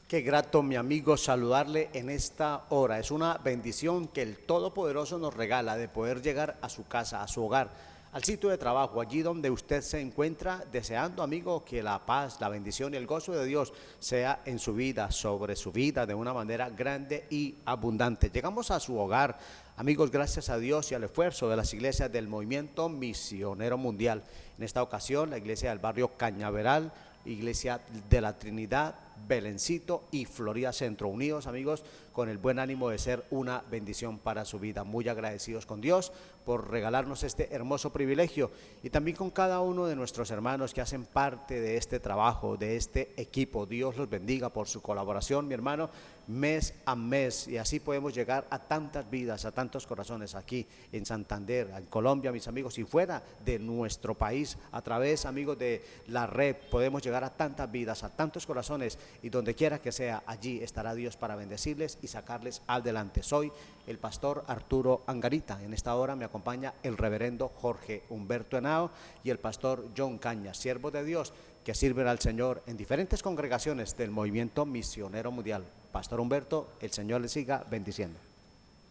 Qué grato, mi amigo, saludarle en esta hora. Es una bendición que el Todopoderoso nos regala de poder llegar a su casa, a su hogar, al sitio de trabajo, allí donde usted se encuentra, deseando, amigo, que la paz, la bendición y el gozo de Dios sea en su vida, sobre su vida, de una manera grande y abundante. Llegamos a su hogar, amigos, gracias a Dios y al esfuerzo de las iglesias del Movimiento Misionero Mundial. En esta ocasión, la iglesia del barrio Cañaveral, Iglesia de la Trinidad, Belencito y Florida Centro, unidos, amigos, con el buen ánimo de ser una bendición para su vida. Muy agradecidos con Dios por regalarnos este hermoso privilegio y también con cada uno de nuestros hermanos que hacen parte de este trabajo, de este equipo. Dios los bendiga por su colaboración, mi hermano, mes a mes, y así podemos llegar a tantas vidas, a tantos corazones aquí en Santander, en Colombia, mis amigos, y fuera de nuestro país. A través, amigos, de la red podemos llegar a tantas vidas, a tantos corazones, y donde quiera que sea, allí estará Dios para bendecirles y sacarles adelante. Soy el pastor Arturo Angarita. En esta hora me acompaña el reverendo Jorge Humberto Henao y el pastor John Cañas, siervos de Dios que sirven al Señor en diferentes congregaciones del Movimiento Misionero Mundial. Pastor Humberto, el Señor les siga bendiciendo.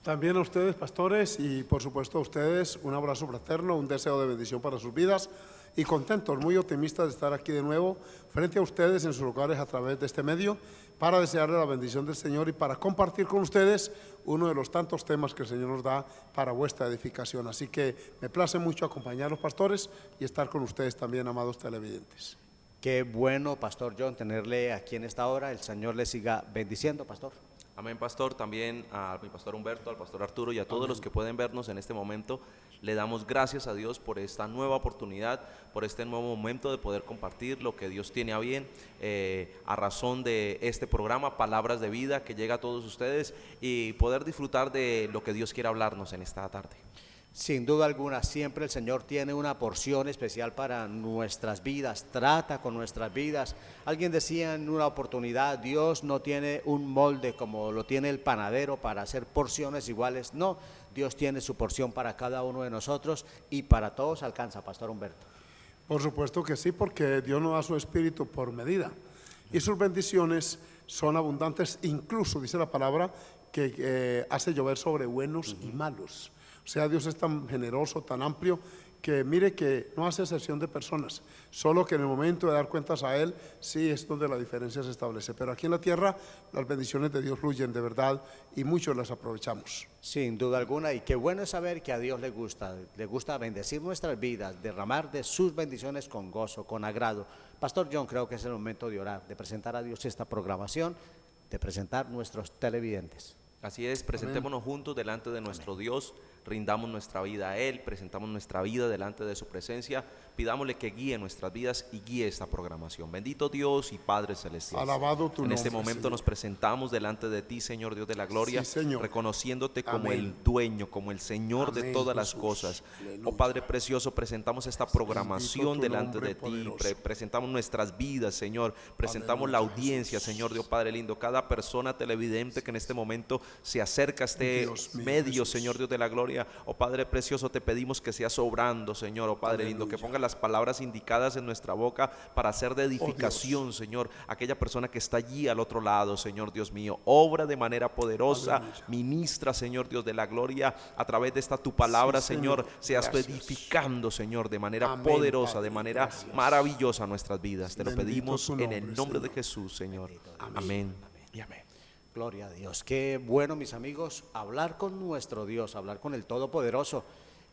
También a ustedes, pastores, y por supuesto a ustedes, un abrazo fraterno, un deseo de bendición para sus vidas, y contentos, muy optimistas de estar aquí de nuevo frente a ustedes en sus hogares a través de este medio, para desearles la bendición del Señor y para compartir con ustedes uno de los tantos temas que el Señor nos da para vuestra edificación. Así que me place mucho acompañar a los pastores y estar con ustedes también, amados televidentes. Qué bueno, Pastor John, tenerle aquí en esta hora. El Señor le siga bendiciendo, pastor. Amén, pastor. También a mi pastor Humberto, al pastor Arturo y a todos los que pueden vernos en este momento, le damos gracias a Dios por esta nueva oportunidad, por este nuevo momento de poder compartir lo que Dios tiene a bien, a razón de este programa, Palabras de Vida, que llega a todos ustedes, y poder disfrutar de lo que Dios quiere hablarnos en esta tarde. Sin duda alguna, siempre el Señor tiene una porción especial para nuestras vidas, trata con nuestras vidas. Alguien decía en una oportunidad, Dios no tiene un molde como lo tiene el panadero para hacer porciones iguales. No, Dios tiene su porción para cada uno de nosotros y para todos alcanza, Pastor Humberto. Por supuesto que sí, porque Dios nos da su espíritu por medida y sus bendiciones son abundantes, incluso dice la palabra que hace llover sobre buenos y malos. O sea, Dios es tan generoso, tan amplio, que mire que no hace excepción de personas, solo que en el momento de dar cuentas a Él, sí es donde la diferencia se establece. Pero aquí en la tierra las bendiciones de Dios fluyen de verdad y muchos las aprovechamos. Sin duda alguna, y qué bueno es saber que a Dios le gusta bendecir nuestras vidas, derramar de sus bendiciones con gozo, con agrado. Pastor John, creo que es el momento de orar, de presentar a Dios esta programación, de presentar nuestros televidentes. Así es, presentémonos juntos delante de nuestro Dios, rindamos nuestra vida a Él, presentamos nuestra vida delante de su presencia, pidámosle que guíe nuestras vidas y guíe esta programación. Bendito Dios y Padre Celestial. Alabado tu nombre, en este momento, Señor. Nos presentamos delante de ti, Señor Dios de la gloria, Sí, Señor. reconociéndote como Amén. el dueño, como el Señor Amén, de todas las Jesús. cosas. Aleluya. Oh Padre precioso, presentamos esta programación tu delante nombre de ti, poderoso. presentamos nuestras vidas, Señor, presentamos la Aleluya, audiencia, Jesús. Señor Dios Padre lindo, cada persona televidente que en este momento se acerca a este Dios mío, medio, Jesús. Señor Dios de la gloria. Oh Padre precioso, te pedimos que seas obrando, Señor, oh Padre lindo, que Aleluya. ponga las palabras indicadas en nuestra boca para hacer de edificación, Señor, aquella persona que está allí al otro lado, Señor Dios mío. Obra de manera poderosa, Aleluya. ministra, Señor Dios de la gloria, a través de esta tu palabra, Sí, Señor, Señor. seas tú Gracias. edificando, Señor, de manera Amén, poderosa, Padre. de manera Gracias. maravillosa nuestras vidas. Te lo Bendito pedimos tu en nombre, el nombre de Señor. Jesús, Señor. Amén. Amén y amén. Gloria a Dios. Qué bueno, mis amigos, hablar con nuestro Dios, hablar con el Todopoderoso.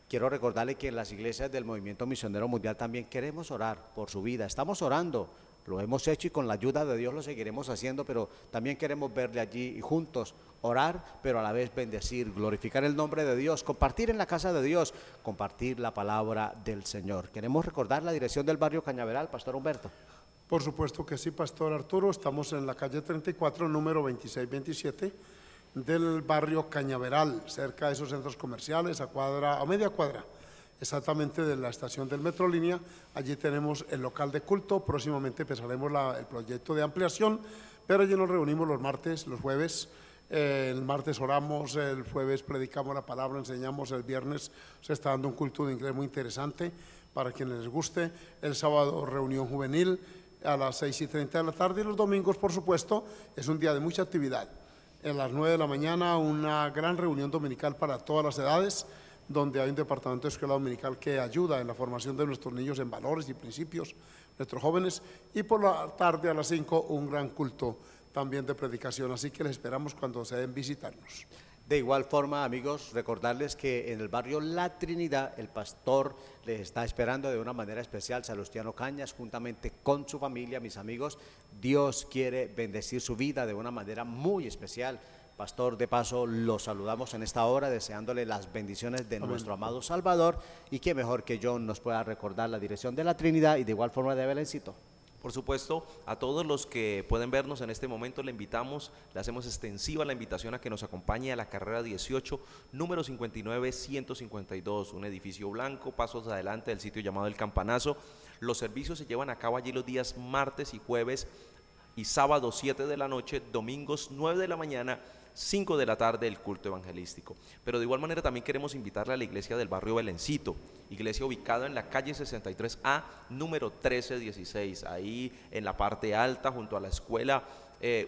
Quiero recordarle que en las iglesias del Movimiento Misionero Mundial también queremos orar por su vida. Estamos orando, lo hemos hecho y con la ayuda de Dios lo seguiremos haciendo, pero también queremos verle allí y juntos orar, pero a la vez bendecir, glorificar el nombre de Dios, compartir en la casa de Dios, compartir la palabra del Señor. Queremos recordar la dirección del barrio Cañaveral, Pastor Humberto. Por supuesto que sí, Pastor Arturo. Estamos en la calle 34, número 2627 del barrio Cañaveral, cerca de esos centros comerciales, a media cuadra exactamente de la estación del Metrolínea. Allí tenemos el local de culto. Próximamente empezaremos el proyecto de ampliación, pero allí nos reunimos los martes, los jueves. El martes oramos, el jueves predicamos la palabra, enseñamos, el viernes se está dando un culto de inglés muy interesante para quienes les guste, el sábado reunión juvenil, a las 6:30 de la tarde, y los domingos, por supuesto, es un día de mucha actividad. A las 9 de la mañana, una gran reunión dominical para todas las edades, donde hay un departamento de escuela dominical que ayuda en la formación de nuestros niños en valores y principios, nuestros jóvenes, y por la tarde a las 5 un gran culto también de predicación, así que les esperamos cuando se den visitarnos. De igual forma, amigos, recordarles que en el barrio La Trinidad el pastor les está esperando de una manera especial, Salustiano Cañas, juntamente con su familia. Mis amigos, Dios quiere bendecir su vida de una manera muy especial. Pastor, de paso, los saludamos en esta hora, deseándole las bendiciones de nuestro amado Salvador, y que mejor que John nos pueda recordar la dirección de La Trinidad y de igual forma de Belencito. Por supuesto, a todos los que pueden vernos en este momento le invitamos, le hacemos extensiva la invitación a que nos acompañe a la carrera 18, número 59-152, un edificio blanco, pasos adelante del sitio llamado El Campanazo. Los servicios se llevan a cabo allí los días martes y jueves y sábado 7 de la noche, domingos 9 de la mañana, 5 de la tarde el culto evangelístico. Pero de igual manera también queremos invitarle a la iglesia del barrio Belencito, iglesia ubicada en la calle 63A, número 1316, ahí en la parte alta junto a la escuela.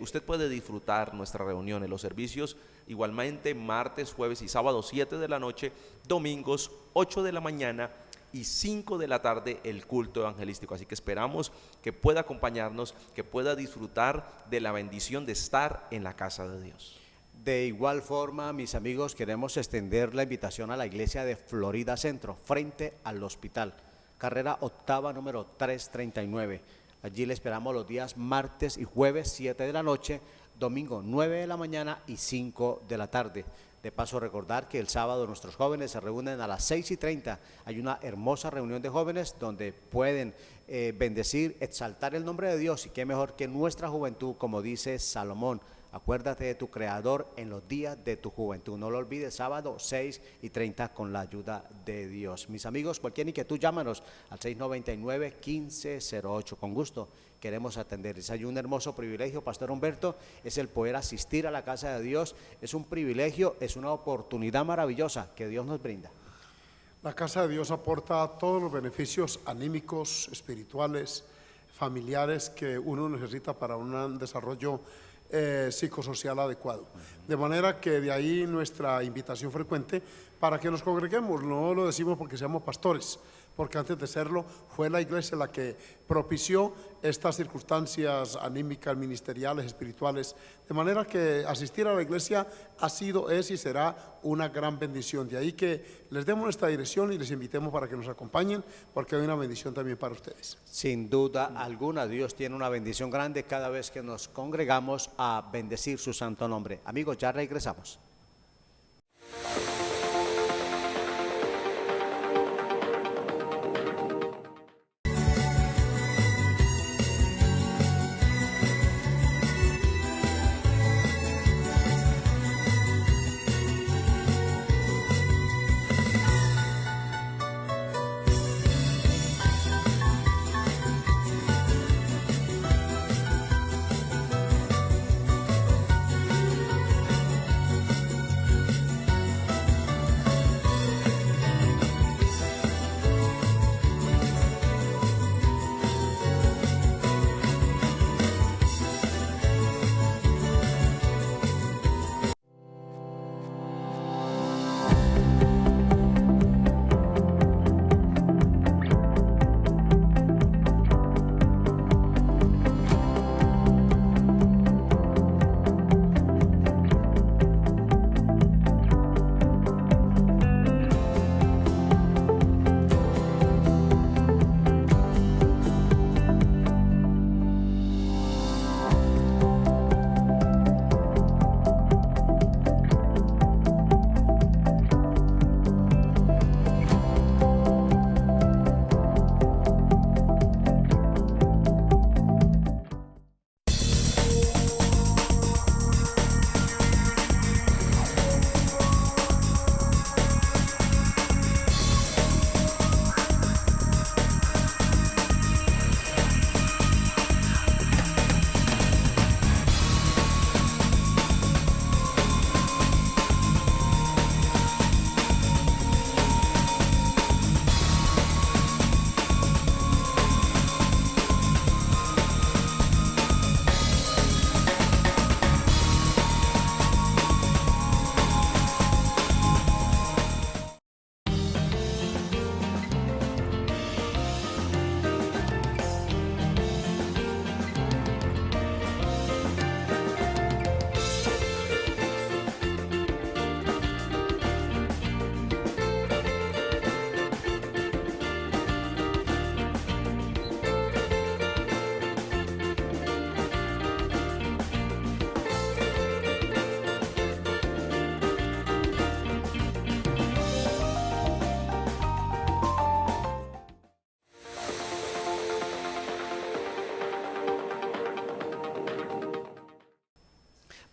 Usted puede disfrutar nuestra reunión en los servicios, igualmente martes, jueves y sábado 7 de la noche, domingos 8 de la mañana y 5 de la tarde el culto evangelístico. Así que esperamos que pueda acompañarnos, que pueda disfrutar de la bendición de estar en la casa de Dios. De igual forma, mis amigos, queremos extender la invitación a la iglesia de Florida Centro, frente al hospital, carrera octava número 339. Allí le esperamos los días martes y jueves 7 de la noche, domingo 9 de la mañana y 5 de la tarde. De paso, recordar que el sábado nuestros jóvenes se reúnen a las 6:30. Hay una hermosa reunión de jóvenes donde pueden bendecir, exaltar el nombre de Dios, y qué mejor que nuestra juventud, como dice Salomón: acuérdate de tu Creador en los días de tu juventud. No lo olvides, sábado 6:30 con la ayuda de Dios. Mis amigos, cualquier inquietud, llámanos al 699-1508. Con gusto queremos atenderles. Hay un hermoso privilegio, Pastor Humberto, es el poder asistir a la casa de Dios. Es un privilegio, es una oportunidad maravillosa que Dios nos brinda. La casa de Dios aporta todos los beneficios anímicos, espirituales, familiares que uno necesita para un desarrollo psicosocial adecuado. De manera que de ahí nuestra invitación frecuente para que nos congreguemos. No lo decimos porque seamos pastores, porque antes de serlo fue la iglesia la que propició estas circunstancias anímicas, ministeriales, espirituales, de manera que asistir a la iglesia ha sido, es y será una gran bendición. De ahí que les demos esta dirección y les invitemos para que nos acompañen, porque hay una bendición también para ustedes. Sin duda alguna, Dios tiene una bendición grande cada vez que nos congregamos a bendecir su santo nombre. Amigos, ya regresamos.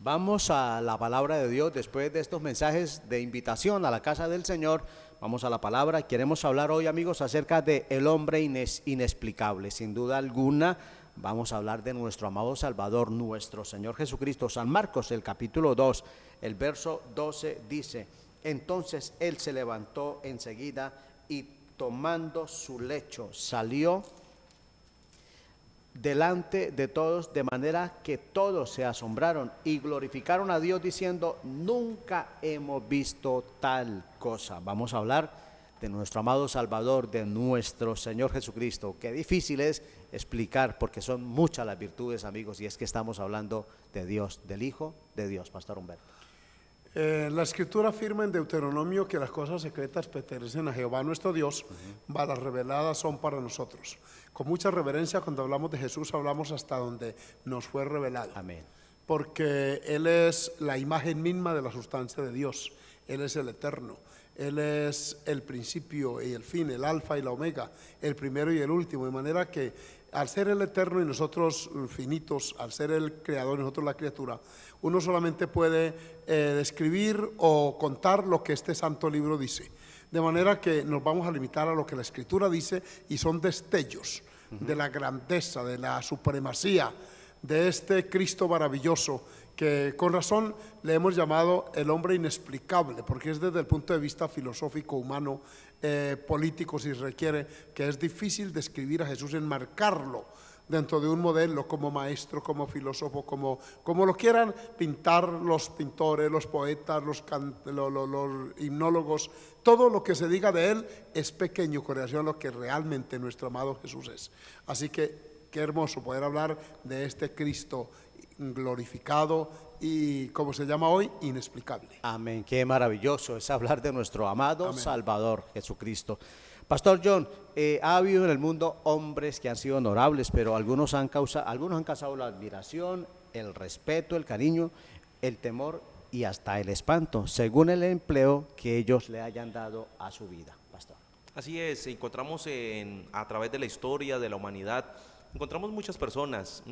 Vamos a la palabra de Dios después de estos mensajes de invitación a la casa del Señor. Vamos a la palabra. Queremos hablar hoy, amigos, acerca de el hombre inexplicable. Sin duda alguna, vamos a hablar de nuestro amado Salvador, nuestro Señor Jesucristo. San Marcos, el capítulo 2, el verso 12 dice: entonces él se levantó enseguida y tomando su lecho salió delante de todos, de manera que todos se asombraron y glorificaron a Dios diciendo: nunca hemos visto tal cosa. Vamos a hablar de nuestro amado Salvador, de nuestro Señor Jesucristo. Qué difícil es explicar, porque son muchas las virtudes, amigos, y es que estamos hablando de Dios, del Hijo de Dios. Pastor Humberto. La escritura afirma en Deuteronomio que las cosas secretas pertenecen a Jehová nuestro Dios, mas las reveladas son para nosotros. Con mucha reverencia, cuando hablamos de Jesús, hablamos hasta donde nos fue revelado. Amén. Porque Él es la imagen misma de la sustancia de Dios. Él es el eterno. Él es el principio y el fin, el alfa y la omega, el primero y el último. De manera que al ser el eterno y nosotros finitos, al ser el creador y nosotros la criatura, uno solamente puede describir o contar lo que este santo libro dice. De manera que nos vamos a limitar a lo que la escritura dice, y son destellos de la grandeza, de la supremacía de este Cristo maravilloso, que con razón le hemos llamado el hombre inexplicable, porque es desde el punto de vista filosófico, humano, político, si requiere, que es difícil describir a Jesús, enmarcarlo dentro de un modelo como maestro, como filósofo, como lo quieran pintar los pintores, los poetas, los himnólogos. Todo lo que se diga de él es pequeño con relación a lo que realmente nuestro amado Jesús es. Así que qué hermoso poder hablar de este Cristo glorificado y, como se llama hoy, inexplicable. Amén, qué maravilloso es hablar de nuestro amado Amén. Salvador Jesucristo. Pastor John, ha habido en el mundo hombres que han sido honorables, pero algunos han causado la admiración, el respeto, el cariño, el temor y hasta el espanto, según el empleo que ellos le hayan dado a su vida. Pastor. Así es, encontramos a través de la historia de la humanidad, encontramos muchas personas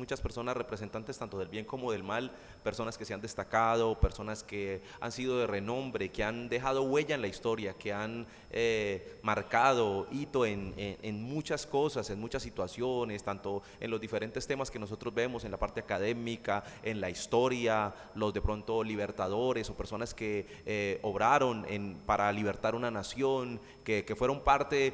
representantes tanto del bien como del mal, personas que se han destacado, personas que han sido de renombre, que han dejado huella en la historia, que han marcado hito en muchas cosas, en muchas situaciones, tanto en los diferentes temas que nosotros vemos en la parte académica, en la historia, los de pronto libertadores o personas que obraron para libertar una nación, que fueron parte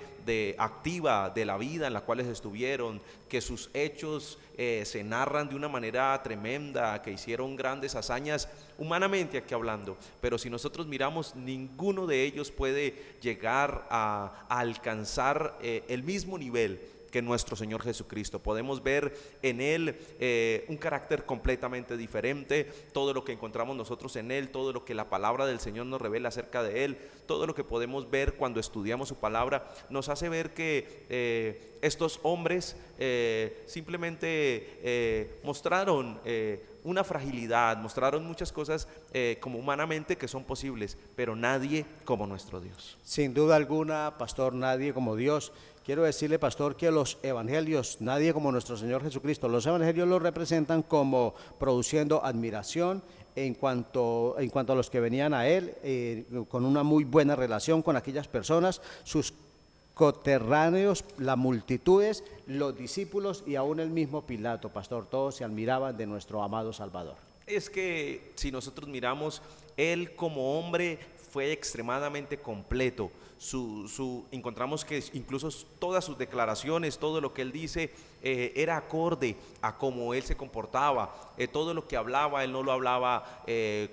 activa de la vida en la cual estuvieron, que sus hechos se narran de una manera tremenda, que hicieron grandes hazañas humanamente aquí hablando, pero si nosotros miramos, ninguno de ellos puede llegar a alcanzar el mismo nivel que nuestro Señor Jesucristo. Podemos ver en Él un carácter completamente diferente, todo lo que encontramos nosotros en Él, todo lo que la palabra del Señor nos revela acerca de Él, todo lo que podemos ver cuando estudiamos su palabra, nos hace ver que estos hombres simplemente mostraron una fragilidad, mostraron muchas cosas como humanamente que son posibles, pero nadie como nuestro Dios. Sin duda alguna, pastor, nadie como Dios. Quiero decirle, pastor, que los evangelios, nadie como nuestro Señor Jesucristo, los evangelios los representan como produciendo admiración en cuanto a los que venían a Él, con una muy buena relación con aquellas personas, sus coterráneos, las multitudes, los discípulos y aún el mismo Pilato, pastor, todos se admiraban de nuestro amado Salvador. Es que si nosotros miramos, Él como hombre fue extremadamente completo. Encontramos que incluso todas sus declaraciones, todo lo que Él dice, era acorde a cómo Él se comportaba. Todo lo que hablaba, Él no lo hablaba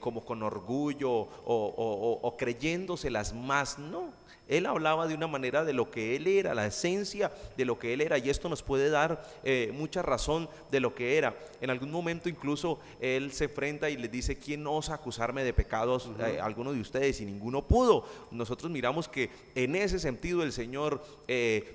como con orgullo o creyéndoselas más, no. Él hablaba de una manera de lo que Él era, la esencia de lo que Él era, y esto nos puede dar mucha razón de lo que era. En algún momento incluso Él se enfrenta y les dice: ¿quién osa acusarme de pecados? Alguno de ustedes, y ninguno pudo. Nosotros miramos que en ese sentido el Señor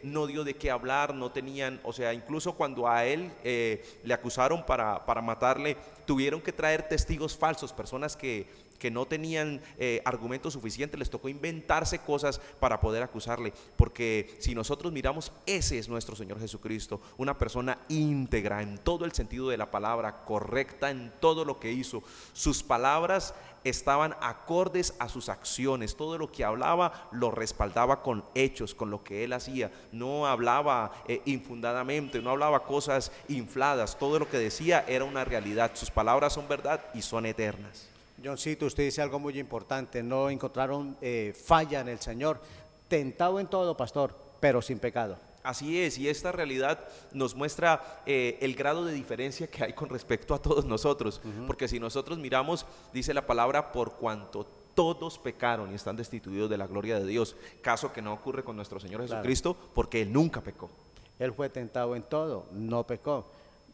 no dio de qué hablar, no tenían, o sea, incluso cuando a Él le acusaron para matarle, tuvieron que traer testigos falsos, personas que que no tenían argumentos suficientes, les tocó inventarse cosas para poder acusarle, porque si nosotros miramos, ese es nuestro Señor Jesucristo, una persona íntegra en todo el sentido de la palabra, correcta en todo lo que hizo. Sus palabras estaban acordes a sus acciones, todo lo que hablaba lo respaldaba con hechos, con lo que él hacía, no hablaba infundadamente, no hablaba cosas infladas, todo lo que decía era una realidad, sus palabras son verdad y son eternas. Johncito, usted dice algo muy importante, no encontraron falla en el Señor, tentado en todo, pastor, pero sin pecado. Así es, y esta realidad nos muestra el grado de diferencia que hay con respecto a todos nosotros, porque si nosotros miramos, dice la palabra, por cuanto todos pecaron y están destituidos de la gloria de Dios, caso que no ocurre con nuestro Señor Jesucristo, porque Él nunca pecó. Él fue tentado en todo, no pecó.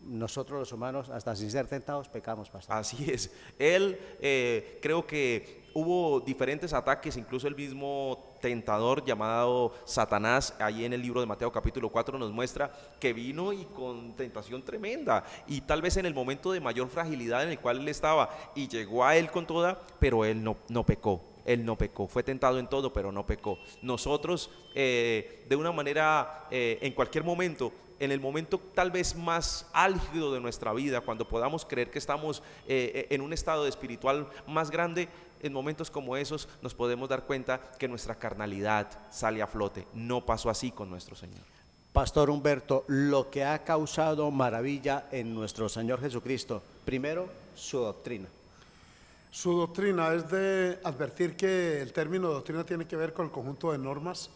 Nosotros los humanos, hasta sin ser tentados, pecamos, pastor. Así es, Él creo que hubo diferentes ataques, incluso el mismo tentador llamado Satanás, ahí en el libro de Mateo capítulo 4 nos muestra que vino y con tentación tremenda, y tal vez en el momento de mayor fragilidad en el cual él estaba, y llegó a él con toda, pero él no pecó. Él no pecó, fue tentado en todo, pero no pecó. Nosotros, de una manera, en cualquier momento, en el momento tal vez más álgido de nuestra vida, cuando podamos creer que estamos en un estado espiritual más grande, en momentos como esos nos podemos dar cuenta que nuestra carnalidad sale a flote. No pasó así con nuestro Señor. Pastor Humberto, lo que ha causado maravilla en nuestro Señor Jesucristo, primero, su doctrina. Su doctrina es de advertir que el término doctrina tiene que ver con el conjunto de normas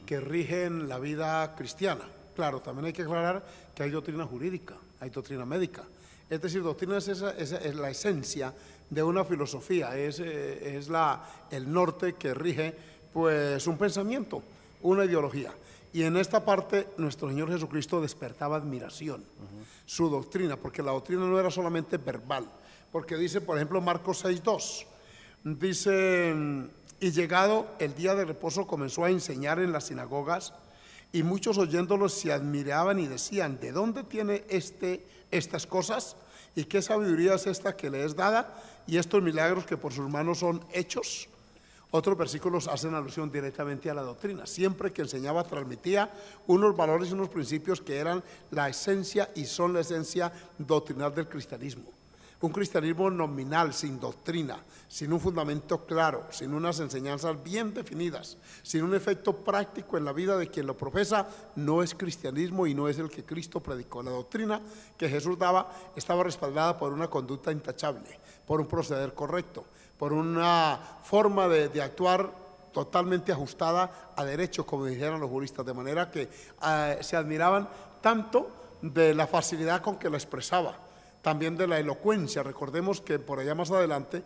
que rigen la vida cristiana. Claro, también hay que aclarar que hay doctrina jurídica, hay doctrina médica. Es decir, doctrina es la esencia de una filosofía, es el norte que rige pues un pensamiento, una ideología. Y en esta parte nuestro Señor Jesucristo despertaba admiración, su doctrina, porque la doctrina no era solamente verbal, porque dice, por ejemplo, Marcos 6:2, dice, y llegado el día de reposo comenzó a enseñar en las sinagogas, y muchos oyéndolos se admiraban y decían, ¿de dónde tiene estas cosas? ¿Y qué sabiduría es esta que le es dada? Y estos milagros que por sus manos son hechos. Otros versículos hacen alusión directamente a la doctrina. Siempre que enseñaba transmitía unos valores y unos principios que eran la esencia y son la esencia doctrinal del cristianismo. Un cristianismo nominal, sin doctrina, sin un fundamento claro, sin unas enseñanzas bien definidas, sin un efecto práctico en la vida de quien lo profesa, no es cristianismo y no es el que Cristo predicó. La doctrina que Jesús daba estaba respaldada por una conducta intachable, por un proceder correcto, por una forma de actuar totalmente ajustada a derecho, como dijeran los juristas, de manera que se admiraban tanto de la facilidad con que la expresaba, también de la elocuencia. Recordemos que por allá más adelante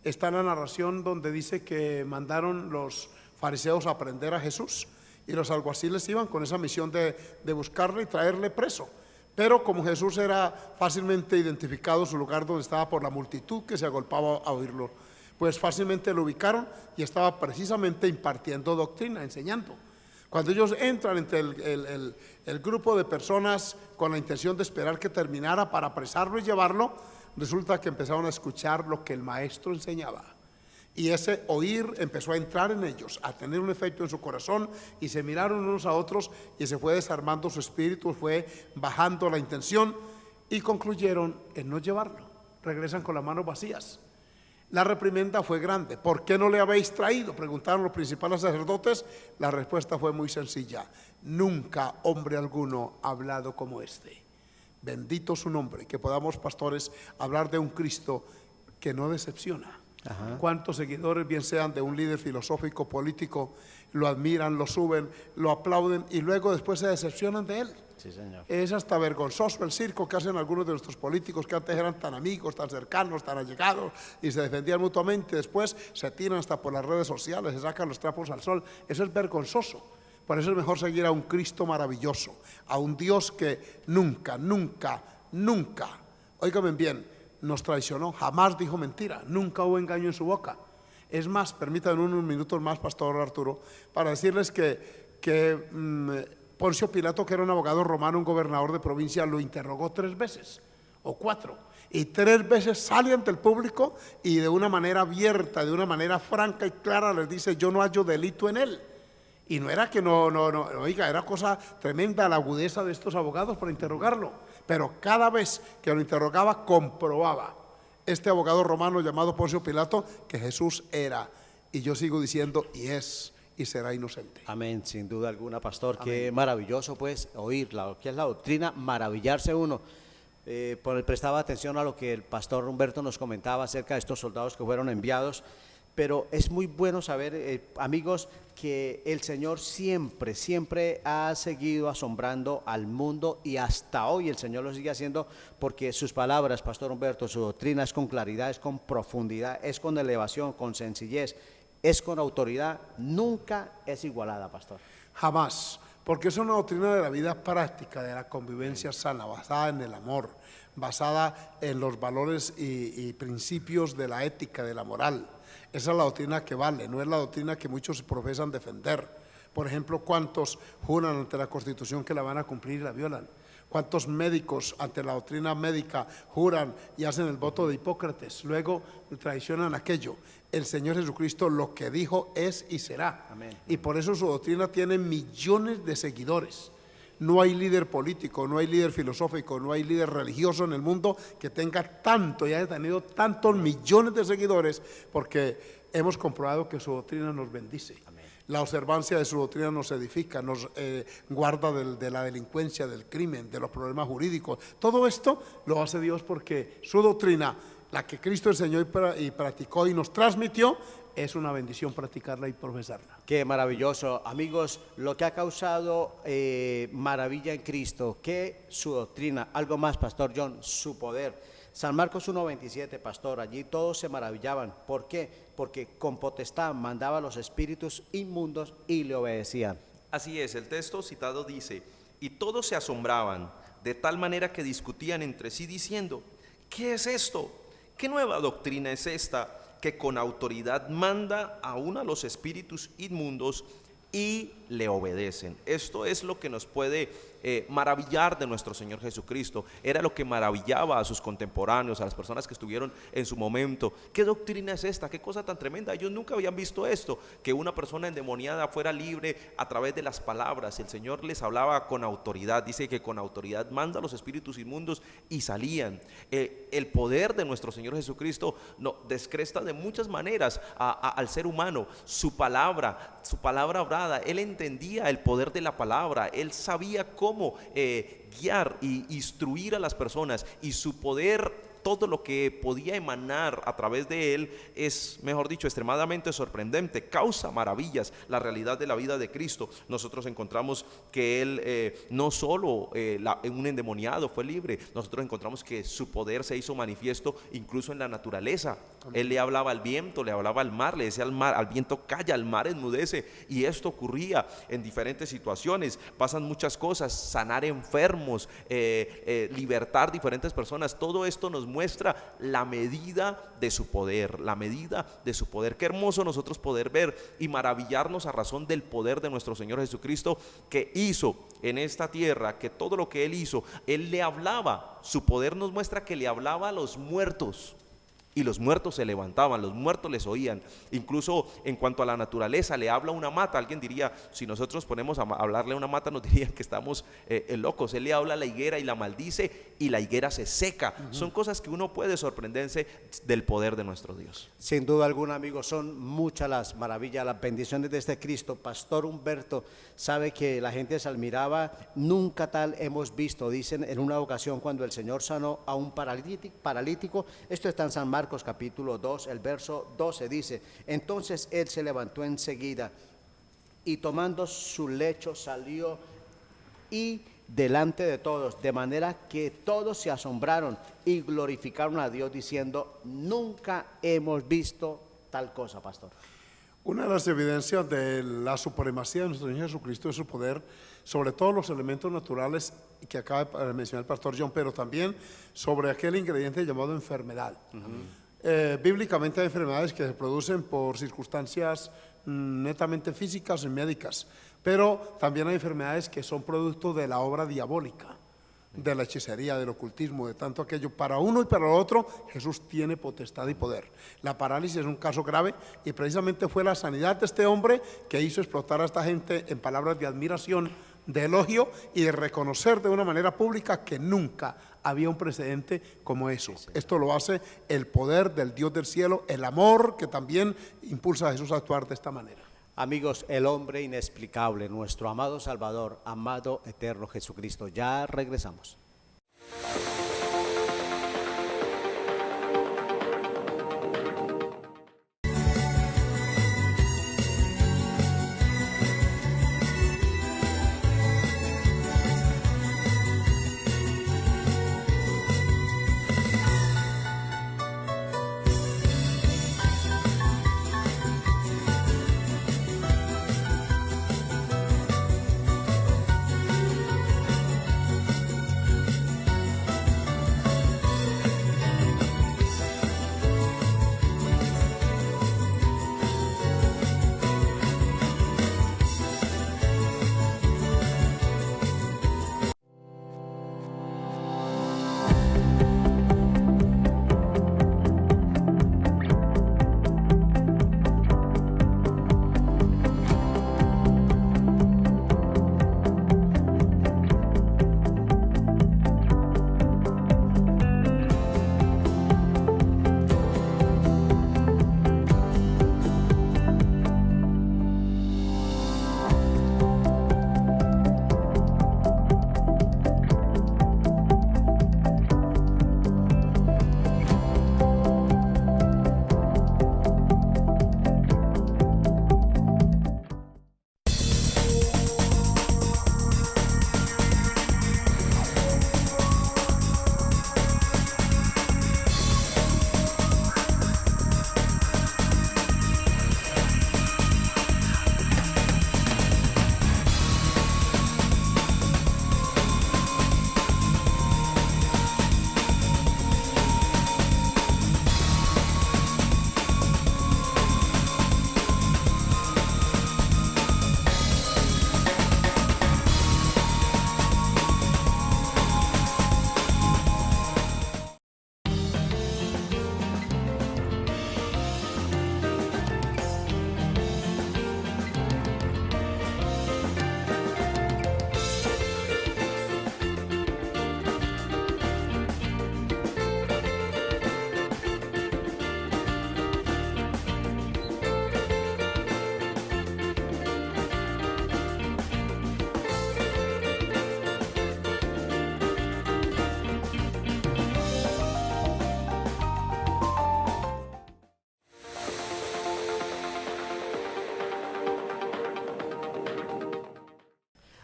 está la narración donde dice que mandaron los fariseos a prender a Jesús y los alguaciles iban con esa misión de buscarle y traerle preso. Pero como Jesús era fácilmente identificado su lugar donde estaba por la multitud que se agolpaba a oírlo, pues fácilmente lo ubicaron y estaba precisamente impartiendo doctrina, enseñando. Cuando ellos entran entre el grupo de personas con la intención de esperar que terminara para apresarlo y llevarlo, resulta que empezaron a escuchar lo que el maestro enseñaba. Y ese oír empezó a entrar en ellos, a tener un efecto en su corazón, y se miraron unos a otros y se fue desarmando su espíritu, fue bajando la intención y concluyeron en no llevarlo. Regresan con las manos vacías. La reprimenda fue grande. ¿Por qué no le habéis traído?, preguntaron los principales sacerdotes. La respuesta fue muy sencilla: nunca hombre alguno ha hablado como este. Bendito su nombre, que podamos, pastores, hablar de un Cristo que no decepciona. ¿Cuántos seguidores, bien sean de un líder filosófico, político, lo admiran, lo suben, lo aplauden y luego después se decepcionan de él? Sí, señor. Es hasta vergonzoso el circo que hacen algunos de nuestros políticos que antes eran tan amigos, tan cercanos, tan allegados y se defendían mutuamente. Después se tiran hasta por las redes sociales, se sacan los trapos al sol. Eso es vergonzoso. Por eso es mejor seguir a un Cristo maravilloso, a un Dios que nunca, óigame bien, nos traicionó, jamás dijo mentira, nunca hubo engaño en su boca. Es más, permítanme unos minutos más, Pastor Arturo, para decirles que Poncio Pilato, que era un abogado romano, un gobernador de provincia, lo interrogó 3 veces o 4, Y 3 veces sale ante el público y de una manera abierta, de una manera franca y clara les dice: yo no hallo delito en él. Y no era que no, oiga, era cosa tremenda la agudeza de estos abogados para interrogarlo. Pero cada vez que lo interrogaba, comprobaba este abogado romano llamado Poncio Pilato que Jesús era, y yo sigo diciendo, y es, y será inocente. Amén, sin duda alguna, pastor. Amén. Qué maravilloso pues oír que es la doctrina, maravillarse uno. Prestaba atención a lo que el pastor Humberto nos comentaba acerca de estos soldados que fueron enviados, pero es muy bueno saber, amigos, que el Señor siempre ha seguido asombrando al mundo, y hasta hoy el Señor lo sigue haciendo, porque sus palabras, pastor Humberto, su doctrina es con claridad, es con profundidad, es con elevación, con sencillez, es con autoridad, nunca es igualada, pastor. Jamás, porque es una doctrina de la vida práctica, de la convivencia sana, basada en el amor, basada en los valores y principios de la ética, de la moral. Esa es la doctrina que vale, no es la doctrina que muchos profesan defender. Por ejemplo, ¿cuántos juran ante la Constitución que la van a cumplir y la violan? ¿Cuántos médicos ante la doctrina médica juran y hacen el voto de Hipócrates? Luego traicionan aquello. El Señor Jesucristo lo que dijo es y será. Amén. Y por eso su doctrina tiene millones de seguidores. No hay líder político, no hay líder filosófico, no hay líder religioso en el mundo que tenga tanto y haya tenido tantos millones de seguidores, porque hemos comprobado que su doctrina nos bendice. Amén. La observancia de su doctrina nos edifica, nos guarda de la delincuencia, del crimen, de los problemas jurídicos. Todo esto lo hace Dios porque su doctrina, la que Cristo enseñó y practicó y nos transmitió, es una bendición practicarla y profesarla. Qué maravilloso, amigos, lo que ha causado maravilla en Cristo, que su doctrina, algo más, pastor John, su poder. San Marcos 1:27, pastor, allí todos se maravillaban. ¿Por qué? Porque con potestad mandaba a los espíritus inmundos y le obedecían. Así es, el texto citado dice: y todos se asombraban, de tal manera que discutían entre sí diciendo: ¿qué es esto? ¿Qué nueva doctrina es esta, que con autoridad manda aún a los espíritus inmundos y le obedecen? Esto es lo que nos puede maravillar de nuestro Señor Jesucristo. Era lo que maravillaba a sus contemporáneos, a las personas que estuvieron en su momento. ¿Qué doctrina es esta? ¿Qué cosa tan tremenda? Ellos nunca habían visto esto, que una persona endemoniada fuera libre a través de las palabras. El Señor les hablaba con autoridad. Dice que con autoridad manda a los espíritus inmundos y salían. El poder de nuestro Señor Jesucristo descresta de muchas maneras al ser humano. Su palabra hablada, Él entendía el poder de la palabra, Él sabía cómo guiar e instruir a las personas, y su poder, todo lo que podía emanar a través de él es, mejor dicho, extremadamente sorprendente, causa maravillas. La realidad de la vida de Cristo, nosotros encontramos que él no solo un endemoniado fue libre, nosotros encontramos que su poder se hizo manifiesto incluso en la naturaleza. Él le hablaba al viento, le hablaba al mar, le decía al viento calla, al mar enmudece, y esto ocurría en diferentes situaciones. Pasan muchas cosas, sanar enfermos, libertar diferentes personas. Todo esto nos muestra la medida de su poder, la medida de su poder. Qué hermoso nosotros poder ver y maravillarnos a razón del poder de nuestro Señor Jesucristo, que hizo en esta tierra, que todo lo que Él hizo, Él le hablaba. Su poder nos muestra que le hablaba a los muertos, y los muertos se levantaban, los muertos les oían. Incluso en cuanto a la naturaleza, le habla una mata. Alguien diría, si nosotros ponemos a hablarle a una mata, nos dirían que estamos locos. Él le habla a la higuera y la maldice, y la higuera se seca. Son cosas que uno puede sorprenderse del poder de nuestro Dios. Sin duda alguna, amigos, son muchas las maravillas, las bendiciones de este Cristo. Pastor Humberto sabe que la gente se admiraba, nunca tal hemos visto. Dicen en una ocasión cuando el Señor sanó a un paralítico, esto está en San Marcos capítulo 2, el verso 12, dice: entonces él se levantó enseguida y tomando su lecho salió y delante de todos, de manera que todos se asombraron y glorificaron a Dios diciendo: nunca hemos visto tal cosa, pastor. Una de las evidencias de la supremacía de nuestro Señor Jesucristo es su poder sobre todos los elementos naturales que acaba de mencionar el pastor John, pero también sobre aquel ingrediente llamado enfermedad. Bíblicamente hay enfermedades que se producen por circunstancias netamente físicas y médicas, pero también hay enfermedades que son producto de la obra diabólica. de la hechicería, del ocultismo, de tanto aquello. Para uno y para el otro, Jesús tiene potestad y poder. La parálisis es un caso grave y precisamente fue la sanidad de este hombre que hizo explotar a esta gente en palabras de admiración, de elogio y de reconocer de una manera pública que nunca había un precedente como eso. Esto lo hace el poder del Dios del cielo, el amor que también impulsa a Jesús a actuar de esta manera. Amigos, el hombre inexplicable, nuestro amado Salvador, amado eterno Jesucristo. Ya regresamos.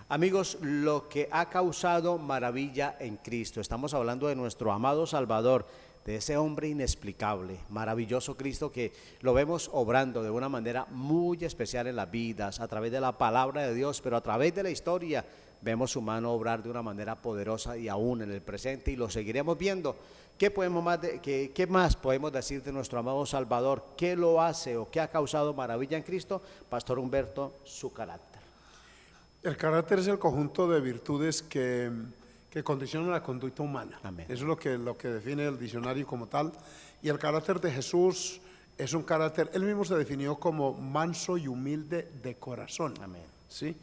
Amigos, lo que ha causado maravilla en Cristo. Estamos hablando de nuestro amado Salvador, de ese hombre inexplicable, maravilloso Cristo que lo vemos obrando de una manera muy especial en las vidas, a través de la palabra de Dios, pero a través de la historia vemos su mano obrar de una manera poderosa y aún en el presente, y lo seguiremos viendo. ¿Qué más podemos decir de nuestro amado Salvador? ¿Qué lo hace o qué ha causado maravilla en Cristo? Pastor Humberto, su carácter. El carácter es el conjunto de virtudes que condicionan la conducta humana. Amén. Eso es lo que define el diccionario como tal. Y el carácter de Jesús es un carácter, él mismo se definió como manso y humilde de corazón. Amén. ¿Sí?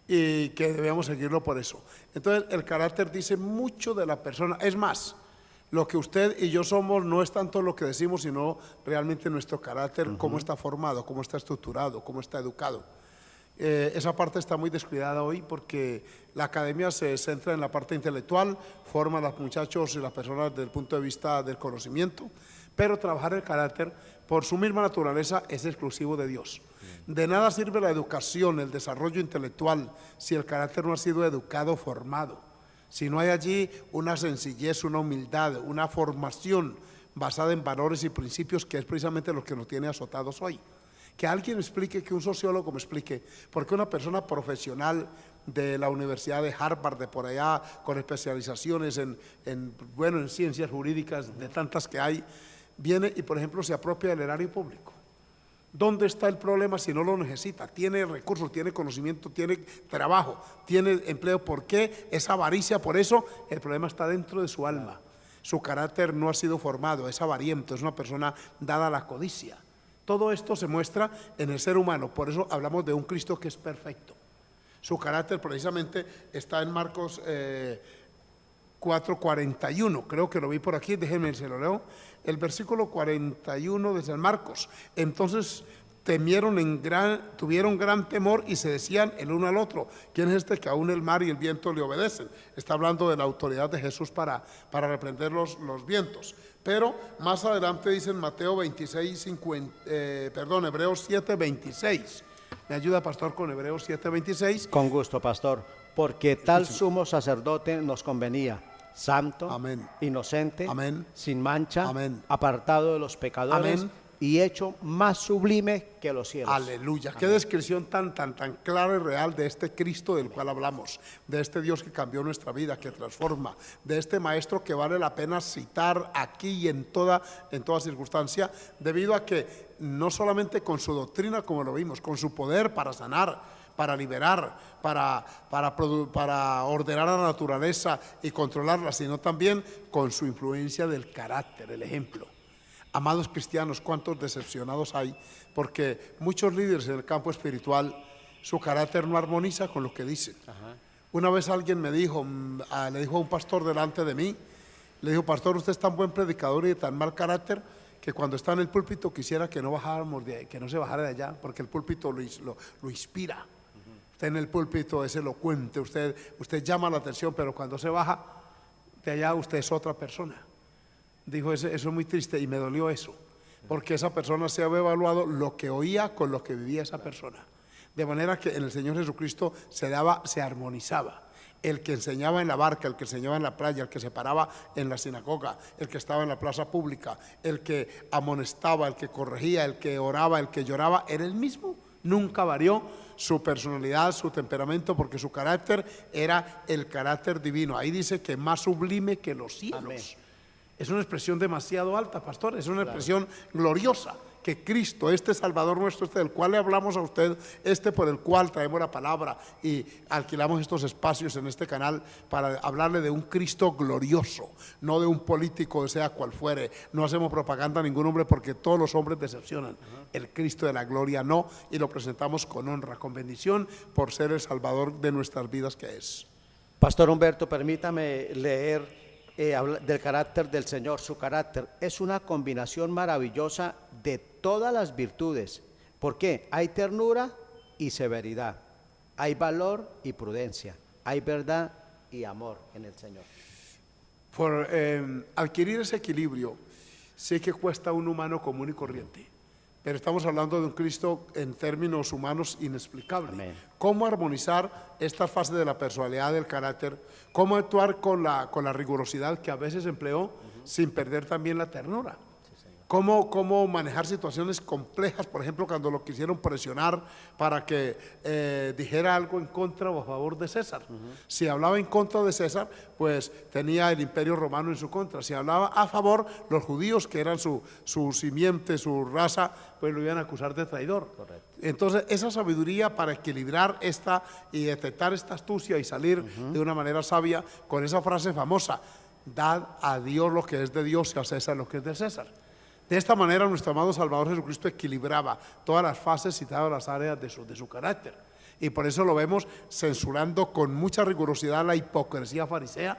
Y que debemos seguirlo por eso. Entonces, el carácter dice mucho de la persona. Es más, lo que usted y yo somos no es tanto lo que decimos, sino realmente nuestro carácter, cómo está formado, cómo está estructurado, cómo está educado. Esa parte está muy descuidada hoy porque la academia se centra en la parte intelectual, forma a los muchachos y las personas desde el punto de vista del conocimiento, pero trabajar el carácter por su misma naturaleza es exclusivo de Dios. De nada sirve la educación, el desarrollo intelectual, si el carácter no ha sido educado, formado, si no hay allí una sencillez, una humildad, una formación basada en valores y principios, que es precisamente lo que nos tiene azotados hoy. Que alguien explique, que un sociólogo me explique, por qué una persona profesional de la Universidad de Harvard, de por allá, con especializaciones en ciencias jurídicas, de tantas que hay, viene y, por ejemplo, se apropia del erario público. ¿Dónde está el problema si no lo necesita? Tiene recursos, tiene conocimiento, tiene trabajo, tiene empleo. ¿Por qué esa avaricia? Por eso el problema está dentro de su alma. Su carácter no ha sido formado, es avariento, es una persona dada a la codicia. Todo esto se muestra en el ser humano, por eso hablamos de un Cristo que es perfecto. Su carácter precisamente está en Marcos 4:41, creo que lo vi por aquí, déjenme se lo leo, el versículo 41 de San Marcos. Entonces tuvieron gran temor y se decían el uno al otro: ¿quién es este que aún el mar y el viento le obedecen? Está hablando de la autoridad de Jesús para reprender los vientos. Pero más adelante dice en Mateo 26, Hebreos 7:26. ¿Me ayuda, pastor, con Hebreos 7:26? Con gusto, pastor. Porque tal sumo sacerdote nos convenía, santo, Amén, inocente, amén, sin mancha, amén, apartado de los pecadores, amén, y hecho más sublime que los cielos. Aleluya. Amén. Qué descripción tan clara y real de este Cristo del cual hablamos, de este Dios que cambió nuestra vida, que transforma, de este Maestro que vale la pena citar aquí y en toda circunstancia, debido a que no solamente con su doctrina, como lo vimos, con su poder para sanar, para liberar, para ordenar a la naturaleza y controlarla, sino también con su influencia del carácter, el ejemplo. Amados cristianos, cuántos decepcionados hay, porque muchos líderes en el campo espiritual, su carácter no armoniza con lo que dicen. Ajá. Una vez alguien me dijo, le dijo a un pastor delante de mí, le dijo: pastor, usted es tan buen predicador y de tan mal carácter que cuando está en el púlpito quisiera que no se bajara de allá, porque el púlpito lo inspira. Uh-huh. Usted en el púlpito es elocuente, usted llama la atención, pero cuando se baja de allá usted es otra persona. Dijo, eso es muy triste, y me dolió eso, porque esa persona se había evaluado lo que oía con lo que vivía esa persona. De manera que en el Señor Jesucristo se armonizaba. El que enseñaba en la barca, el que enseñaba en la playa, el que se paraba en la sinagoga, el que estaba en la plaza pública, el que amonestaba, el que corregía, el que oraba, el que lloraba, era el mismo. Nunca varió su personalidad, su temperamento, porque su carácter era el carácter divino. Ahí dice que más sublime que los cielos. Amén. Es una expresión demasiado alta, pastor, es una expresión gloriosa, que Cristo, este Salvador nuestro, del cual le hablamos a usted, por el cual traemos la palabra y alquilamos estos espacios en este canal para hablarle de un Cristo glorioso, no de un político, sea cual fuere. No hacemos propaganda a ningún hombre, porque todos los hombres decepcionan. El Cristo de la gloria no, y lo presentamos con honra, con bendición, por ser el Salvador de nuestras vidas que es. Pastor Humberto, permítame leer del carácter del Señor. Su carácter es una combinación maravillosa de todas las virtudes. ¿Por qué? Hay ternura y severidad, hay valor y prudencia, hay verdad y amor en el Señor. Por adquirir ese equilibrio, sí que cuesta a un humano común y corriente, pero estamos hablando de un Cristo en términos humanos inexplicable. Amén. ¿Cómo armonizar esta fase de la personalidad, del carácter? ¿Cómo actuar con la rigurosidad que a veces empleó, sin perder también la ternura? ¿Cómo manejar situaciones complejas? Por ejemplo, cuando lo quisieron presionar para que dijera algo en contra o a favor de César. Si hablaba en contra de César, pues tenía el Imperio Romano en su contra. Si hablaba a favor, los judíos, que eran su simiente, su raza, pues lo iban a acusar de traidor. Correcto. Entonces, esa sabiduría para equilibrar y detectar esta astucia y salir de una manera sabia, con esa frase famosa: dad a Dios lo que es de Dios y a César lo que es de César. De esta manera, nuestro amado Salvador Jesucristo equilibraba todas las fases y todas las áreas de su carácter. Y por eso lo vemos censurando con mucha rigurosidad la hipocresía farisea,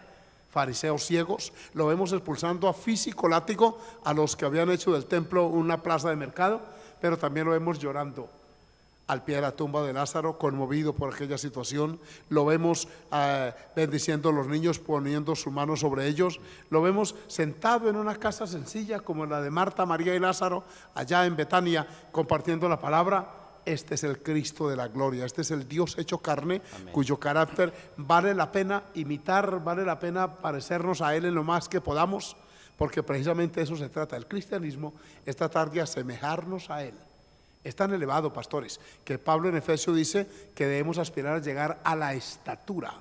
fariseos ciegos. Lo vemos expulsando a físico látigo a los que habían hecho del templo una plaza de mercado, pero también lo vemos llorando al pie de la tumba de Lázaro, conmovido por aquella situación. Lo vemos bendiciendo a los niños, poniendo su mano sobre ellos. Lo vemos sentado en una casa sencilla como la de Marta, María y Lázaro, allá en Betania, compartiendo la palabra. Este es el Cristo de la gloria, este es el Dios hecho carne. Amén. Cuyo carácter vale la pena imitar, vale la pena parecernos a Él en lo más que podamos, porque precisamente de eso se trata. El cristianismo es tratar de asemejarnos a Él. Es tan elevado, pastores, que Pablo en Efesios dice que debemos aspirar a llegar a la estatura,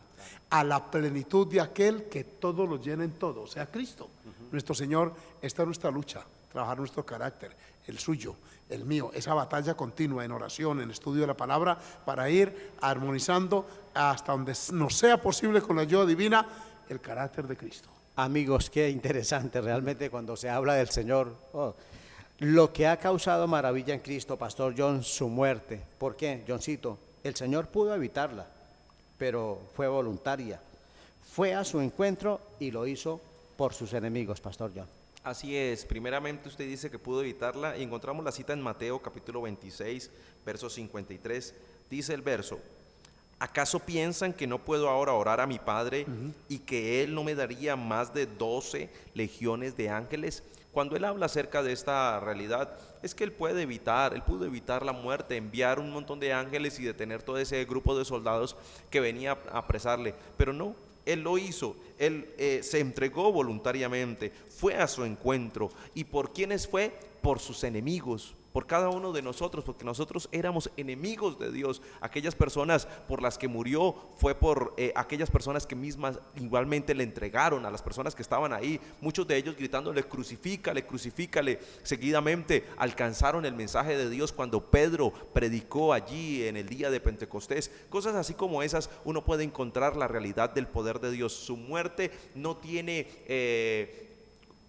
a la plenitud de aquel que todo lo llena en todo, o sea, Cristo. Nuestro Señor. Esta es nuestra lucha, trabajar nuestro carácter, el suyo, el mío, esa batalla continua en oración, en estudio de la palabra, para ir armonizando hasta donde nos sea posible con la ayuda divina el carácter de Cristo. Amigos, qué interesante realmente cuando se habla del Señor. Lo que ha causado maravilla en Cristo, Pastor John, su muerte. ¿Por qué, Johncito? El Señor pudo evitarla, pero fue voluntaria. Fue a su encuentro y lo hizo por sus enemigos, Pastor John. Así es, primeramente usted dice que pudo evitarla y encontramos la cita en Mateo capítulo 26, verso 53. Dice el verso: ¿acaso piensan que no puedo ahora orar a mi Padre y que Él no me daría más de 12 legiones de ángeles? Cuando Él habla acerca de esta realidad, es que Él pudo evitar la muerte, enviar un montón de ángeles y detener todo ese grupo de soldados que venía a apresarle, pero no. Él lo hizo, Él se entregó voluntariamente, fue a su encuentro. ¿Y por quiénes fue? Por sus enemigos, por cada uno de nosotros, porque nosotros éramos enemigos de Dios. Aquellas personas por las que murió fue por aquellas personas que mismas igualmente le entregaron a las personas que estaban ahí, muchos de ellos gritándole crucifícale, crucifícale. Seguidamente alcanzaron el mensaje de Dios cuando Pedro predicó allí en el día de Pentecostés. Cosas así como esas, uno puede encontrar la realidad del poder de Dios. Su muerte no tiene